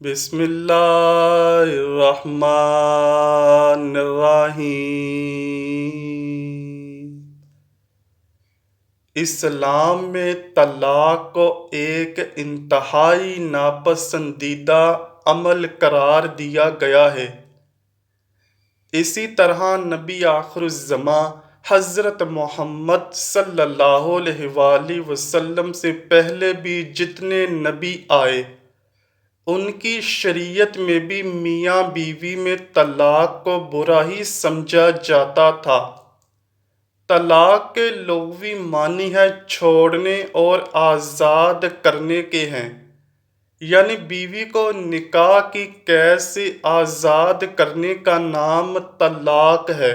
بسم اللہ الرحمن الرحیم۔ اسلام میں طلاق کو ایک انتہائی ناپسندیدہ عمل قرار دیا گیا ہے۔ اسی طرح نبی آخر الزماں حضرت محمد صلی اللہ علیہ وآلہ وسلم سے پہلے بھی جتنے نبی آئے، ان کی شریعت میں بھی میاں بیوی میں طلاق کو برا ہی سمجھا جاتا تھا۔ طلاق کے لغوی معنی ہے چھوڑنے اور آزاد کرنے کے ہیں، یعنی بیوی کو نکاح کی قید سے آزاد کرنے کا نام طلاق ہے۔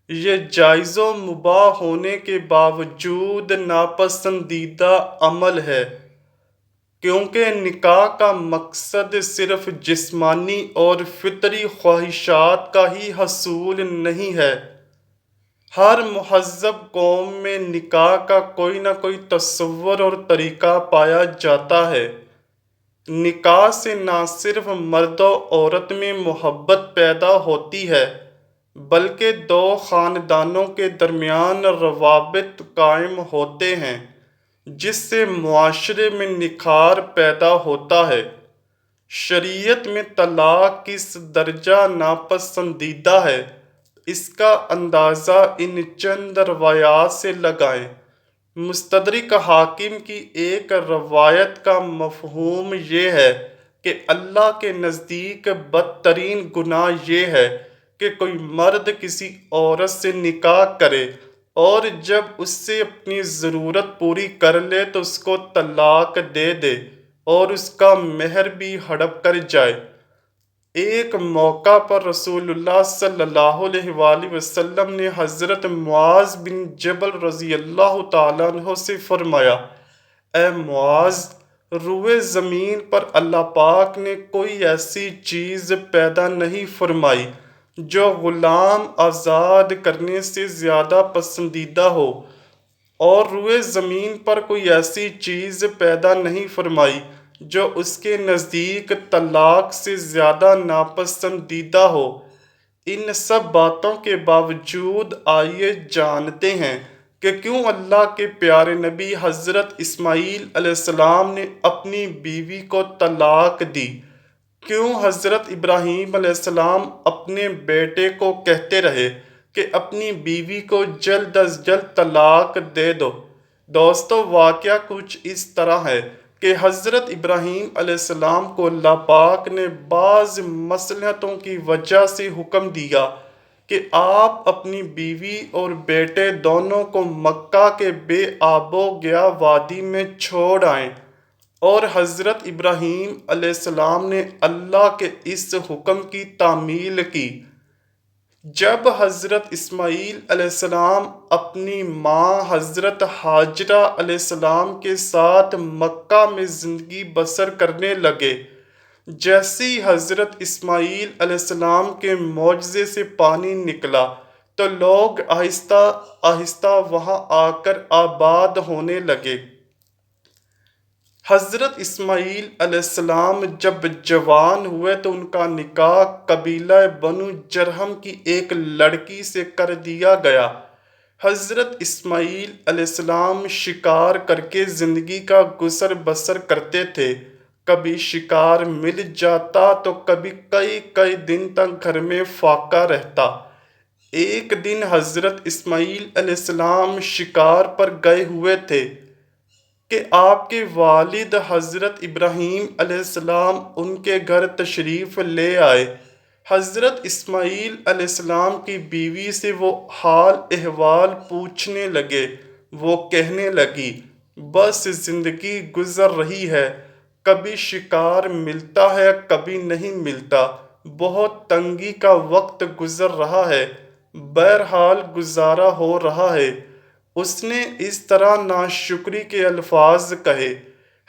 یہ جائز و مباح ہونے کے باوجود ناپسندیدہ عمل ہے، کیونکہ نکاح کا مقصد صرف جسمانی اور فطری خواہشات کا ہی حصول نہیں ہے۔ ہر مہذب قوم میں نکاح کا کوئی نہ کوئی تصور اور طریقہ پایا جاتا ہے۔ نکاح سے نہ صرف مرد و عورت میں محبت پیدا ہوتی ہے، بلکہ دو خاندانوں کے درمیان روابط قائم ہوتے ہیں، جس سے معاشرے میں نکھار پیدا ہوتا ہے۔ شریعت میں طلاق کس درجہ ناپسندیدہ ہے، اس کا اندازہ ان چند روایات سے لگائیں۔ مستدرک حاکم کی ایک روایت کا مفہوم یہ ہے کہ اللہ کے نزدیک بدترین گناہ یہ ہے کہ کوئی مرد کسی عورت سے نکاح کرے اور جب اس سے اپنی ضرورت پوری کر لے تو اس کو طلاق دے دے اور اس کا مہر بھی ہڑپ کر جائے۔ ایک موقع پر رسول اللہ صلی اللہ علیہ وآلہ وسلم نے حضرت معاذ بن جبل رضی اللہ تعالیٰ عنہ سے فرمایا، اے معاذ، روئے زمین پر اللہ پاک نے کوئی ایسی چیز پیدا نہیں فرمائی جو غلام آزاد کرنے سے زیادہ پسندیدہ ہو، اور روئے زمین پر کوئی ایسی چیز پیدا نہیں فرمائی جو اس کے نزدیک طلاق سے زیادہ ناپسندیدہ ہو۔ ان سب باتوں کے باوجود آئیے جانتے ہیں کہ کیوں اللہ کے پیارے نبی حضرت اسماعیل علیہ السلام نے اپنی بیوی کو طلاق دی۔ کیوں حضرت ابراہیم علیہ السلام اپنے بیٹے کو کہتے رہے کہ اپنی بیوی کو جلد از جلد طلاق دے دو۔ دوستو، واقعہ کچھ اس طرح ہے کہ حضرت ابراہیم علیہ السلام کو اللہ پاک نے بعض مصلحتوں کی وجہ سے حکم دیا کہ آپ اپنی بیوی اور بیٹے دونوں کو مکہ کے بے آب و گیا وادی میں چھوڑ آئیں، اور حضرت ابراہیم علیہ السلام نے اللہ کے اس حکم کی تعمیل کی۔ جب حضرت اسماعیل علیہ السلام اپنی ماں حضرت ہاجرہ علیہ السلام کے ساتھ مکہ میں زندگی بسر کرنے لگے، جیسے ہی حضرت اسماعیل علیہ السلام کے معجزے سے پانی نکلا تو لوگ آہستہ آہستہ وہاں آ کر آباد ہونے لگے۔ حضرت اسماعیل علیہ السلام جب جوان ہوئے تو ان کا نکاح قبیلہ بنو جرہم کی ایک لڑکی سے کر دیا گیا۔ حضرت اسماعیل علیہ السلام شکار کر کے زندگی کا گزر بسر کرتے تھے۔ کبھی شکار مل جاتا تو کبھی کئی دن تک گھر میں فاقہ رہتا۔ ایک دن حضرت اسماعیل علیہ السلام شکار پر گئے ہوئے تھے کہ آپ کے والد حضرت ابراہیم علیہ السلام ان کے گھر تشریف لے آئے۔ حضرت اسماعیل علیہ السلام کی بیوی سے وہ حال احوال پوچھنے لگے۔ وہ کہنے لگی، بس زندگی گزر رہی ہے، کبھی شکار ملتا ہے کبھی نہیں ملتا، بہت تنگی کا وقت گزر رہا ہے، بہرحال گزارا ہو رہا ہے۔ اس نے اس طرح ناشکری کے الفاظ کہے۔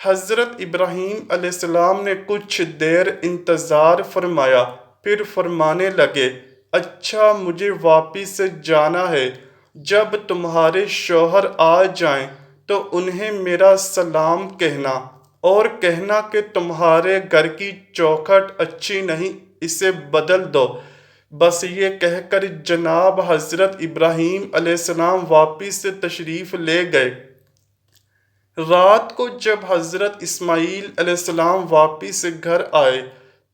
حضرت ابراہیم علیہ السلام نے کچھ دیر انتظار فرمایا، پھر فرمانے لگے، اچھا مجھے واپس جانا ہے، جب تمہارے شوہر آ جائیں تو انہیں میرا سلام کہنا۔ اور کہنا کہ تمہارے گھر کی چوکھٹ اچھی نہیں، اسے بدل دو۔ بس یہ کہہ کر جناب حضرت ابراہیم علیہ السلام واپس سے تشریف لے گئے۔ رات کو جب حضرت اسماعیل علیہ السلام واپس گھر آئے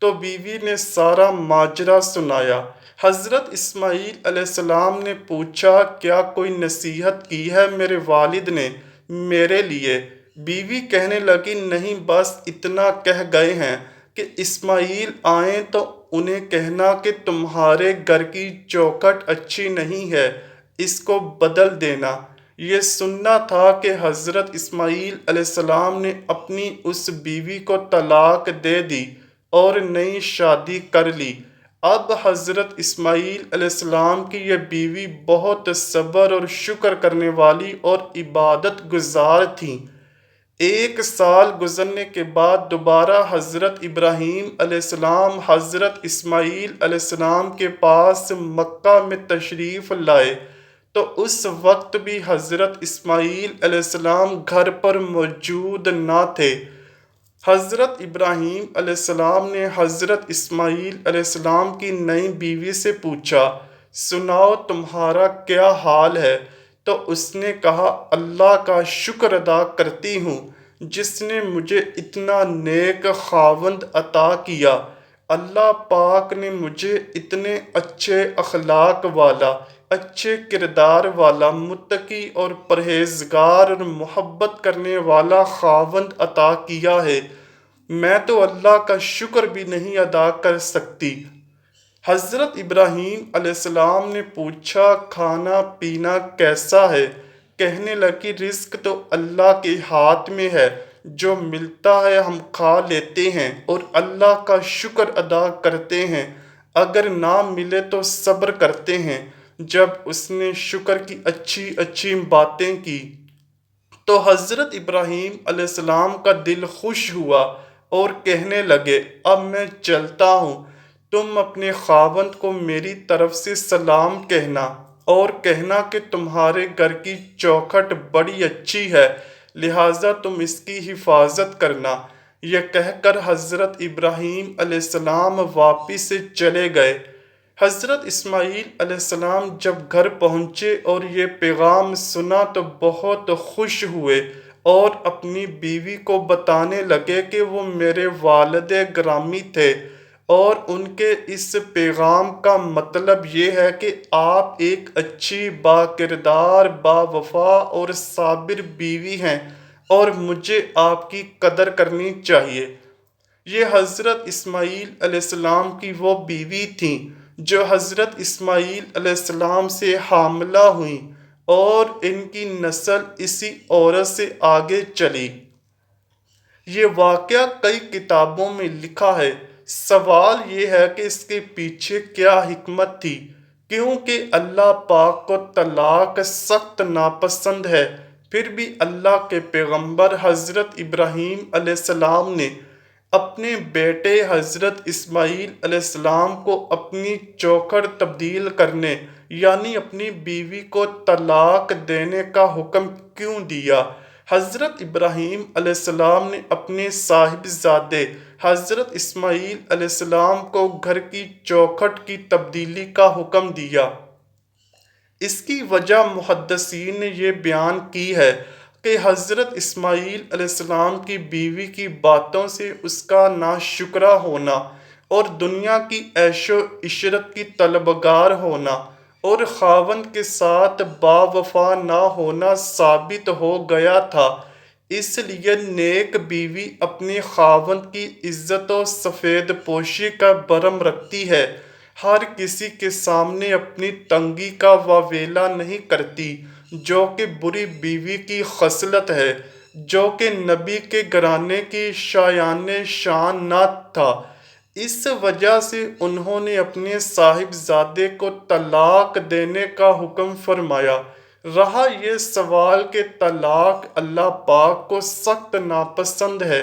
تو بیوی نے سارا ماجرا سنایا۔ حضرت اسماعیل علیہ السلام نے پوچھا، کیا کوئی نصیحت کی ہے میرے والد نے میرے لیے؟ بیوی کہنے لگی، نہیں، بس اتنا کہہ گئے ہیں کہ اسماعیل آئیں تو انہیں کہنا کہ تمہارے گھر کی چوکھٹ اچھی نہیں ہے، اس کو بدل دینا۔ یہ سننا تھا کہ حضرت اسماعیل علیہ السلام نے اپنی اس بیوی کو طلاق دے دی اور نئی شادی کر لی۔ اب حضرت اسماعیل علیہ السلام کی یہ بیوی بہت صبر اور شکر کرنے والی اور عبادت گزار تھیں۔ 1 سال گزرنے کے بعد دوبارہ حضرت ابراہیم علیہ السلام حضرت اسماعیل علیہ السلام کے پاس مکہ میں تشریف لائے تو اس وقت بھی حضرت اسماعیل علیہ السلام گھر پر موجود نہ تھے۔ حضرت ابراہیم علیہ السلام نے حضرت اسماعیل علیہ السلام کی نئی بیوی سے پوچھا، سناؤ تمہارا کیا حال ہے؟ تو اس نے کہا، اللہ کا شکر ادا کرتی ہوں جس نے مجھے اتنا نیک خاوند عطا کیا۔ اللہ پاک نے مجھے اتنے اچھے اخلاق والا، اچھے کردار والا، متقی اور پرہیزگار اور محبت کرنے والا خاوند عطا کیا ہے، میں تو اللہ کا شکر بھی نہیں ادا کر سکتی۔ حضرت ابراہیم علیہ السلام نے پوچھا، کھانا پینا کیسا ہے؟ کہنے لگی، رزق تو اللہ کے ہاتھ میں ہے، جو ملتا ہے ہم کھا لیتے ہیں اور اللہ کا شکر ادا کرتے ہیں، اگر نہ ملے تو صبر کرتے ہیں۔ جب اس نے شکر کی اچھی اچھی باتیں کی تو حضرت ابراہیم علیہ السلام کا دل خوش ہوا اور کہنے لگے، اب میں چلتا ہوں، تم اپنے خاوند کو میری طرف سے سلام کہنا اور کہنا کہ تمہارے گھر کی چوکھٹ بڑی اچھی ہے، لہٰذا تم اس کی حفاظت کرنا۔ یہ کہہ کر حضرت ابراہیم علیہ السلام واپس سے چلے گئے۔ حضرت اسماعیل علیہ السلام جب گھر پہنچے اور یہ پیغام سنا تو بہت خوش ہوئے اور اپنی بیوی کو بتانے لگے کہ وہ میرے والد گرامی تھے اور ان کے اس پیغام کا مطلب یہ ہے کہ آپ ایک اچھی، با کردار، با وفا اور صابر بیوی ہیں اور مجھے آپ کی قدر کرنی چاہیے۔ یہ حضرت اسماعیل علیہ السلام کی وہ بیوی تھیں جو حضرت اسماعیل علیہ السلام سے حاملہ ہوئیں اور ان کی نسل اسی عورت سے آگے چلی۔ یہ واقعہ کئی کتابوں میں لکھا ہے۔ سوال یہ ہے کہ اس کے پیچھے کیا حکمت تھی؟ کیونکہ اللہ پاک کو طلاق سخت ناپسند ہے، پھر بھی اللہ کے پیغمبر حضرت ابراہیم علیہ السلام نے اپنے بیٹے حضرت اسماعیل علیہ السلام کو اپنی چوکھٹ تبدیل کرنے یعنی اپنی بیوی کو طلاق دینے کا حکم کیوں دیا؟ حضرت ابراہیم علیہ السلام نے اپنے صاحبزادے حضرت اسماعیل علیہ السلام کو گھر کی چوکھٹ کی تبدیلی کا حکم دیا۔ اس کی وجہ محدثین نے یہ بیان کی ہے کہ حضرت اسماعیل علیہ السلام کی بیوی کی باتوں سے اس کا ناشکرا ہونا اور دنیا کی عیش و عشرت کی طلبگار ہونا اور خاوند کے ساتھ با وفا نہ ہونا ثابت ہو گیا تھا۔ اس لیے نیک بیوی اپنے خاوند کی عزت و سفید پوشی کا برم رکھتی ہے، ہر کسی کے سامنے اپنی تنگی کا واویلا نہیں کرتی، جو کہ بری بیوی کی خصلت ہے، جو کہ نبی کے گھرانے کی شایان شان نہ تھا۔ اس وجہ سے انہوں نے اپنے صاحبزادے کو طلاق دینے کا حکم فرمایا۔ رہا یہ سوال کہ طلاق اللہ پاک کو سخت ناپسند ہے،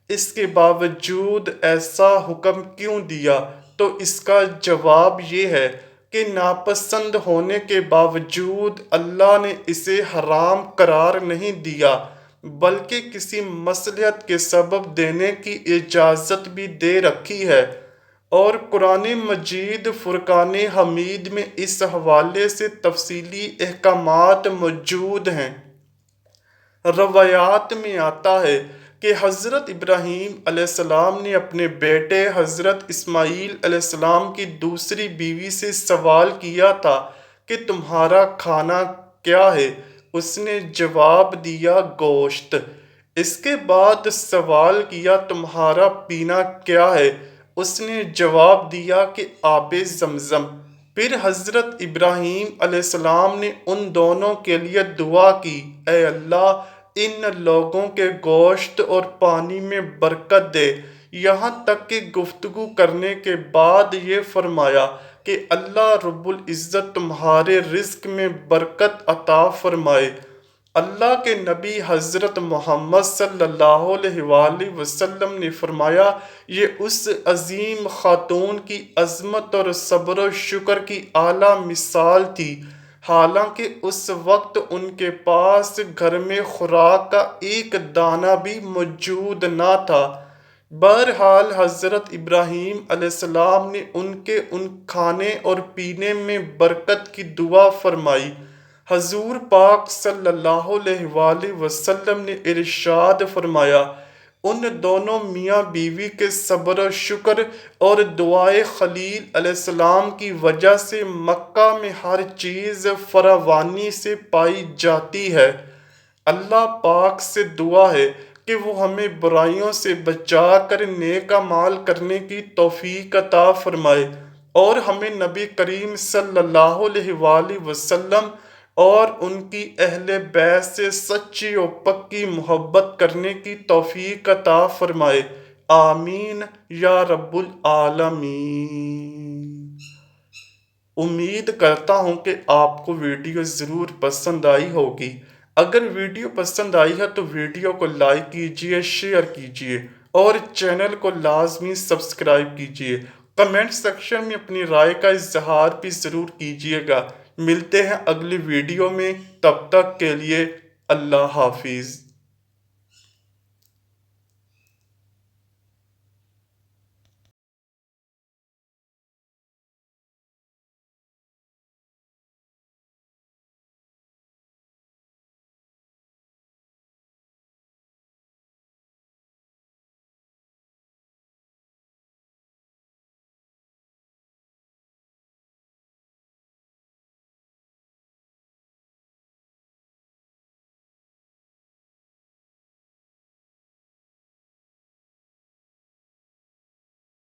اس کے باوجود ایسا حکم کیوں دیا؟ تو اس کا جواب یہ ہے کہ ناپسند ہونے کے باوجود اللہ نے اسے حرام قرار نہیں دیا، بلکہ کسی مصلحت کے سبب دینے کی اجازت بھی دے رکھی ہے، اور قرآن مجید فرقان حمید میں اس حوالے سے تفصیلی احکامات موجود ہیں۔ روایات میں آتا ہے کہ حضرت ابراہیم علیہ السلام نے اپنے بیٹے حضرت اسماعیل علیہ السلام کی دوسری بیوی سے سوال کیا تھا کہ تمہارا کھانا کیا ہے؟ اس نے جواب دیا گوشت۔ اس کے بعد سوال کیا تمہارا پینا کیا ہے؟ اس نے جواب دیا کہ آب زمزم۔ پھر حضرت ابراہیم علیہ السلام نے ان دونوں کے لیے دعا کی، اے اللہ ان لوگوں کے گوشت اور پانی میں برکت دے، یہاں تک کہ گفتگو کرنے کے بعد یہ فرمایا کہ اللہ رب العزت تمہارے رزق میں برکت عطا فرمائے۔ اللہ کے نبی حضرت محمد صلی اللہ علیہ وآلہ وسلم نے فرمایا، یہ اس عظیم خاتون کی عظمت اور صبر و شکر کی اعلیٰ مثال تھی، حالانکہ اس وقت ان کے پاس گھر میں خوراک کا ایک دانہ بھی موجود نہ تھا۔ بہرحال حضرت ابراہیم علیہ السلام نے ان کے ان کھانے اور پینے میں برکت کی دعا فرمائی۔ حضور پاک صلی اللہ علیہ وآلہ وسلم نے ارشاد فرمایا، ان دونوں میاں بیوی کے صبر و شکر اور دعائے خلیل علیہ السلام کی وجہ سے مکہ میں ہر چیز فراوانی سے پائی جاتی ہے۔ اللہ پاک سے دعا ہے کہ وہ ہمیں برائیوں سے بچا کر نیک اعمال کرنے کی توفیق عطا فرمائے، اور ہمیں نبی کریم صلی اللہ علیہ وآلہ وسلم اور ان کی اہل بیت سے سچی و پکی محبت کرنے کی توفیق عطا فرمائے، آمین یا رب العالمین۔ امید کرتا ہوں کہ آپ کو ویڈیو ضرور پسند آئی ہوگی۔ اگر ویڈیو پسند آئی ہے تو ویڈیو کو لائک کیجئے، شیئر کیجئے اور چینل کو لازمی سبسکرائب کیجئے۔ کمنٹ سیکشن میں اپنی رائے کا اظہار بھی ضرور کیجئے گا۔ ملتے ہیں اگلی ویڈیو میں، تب تک کے لیے اللہ حافظ۔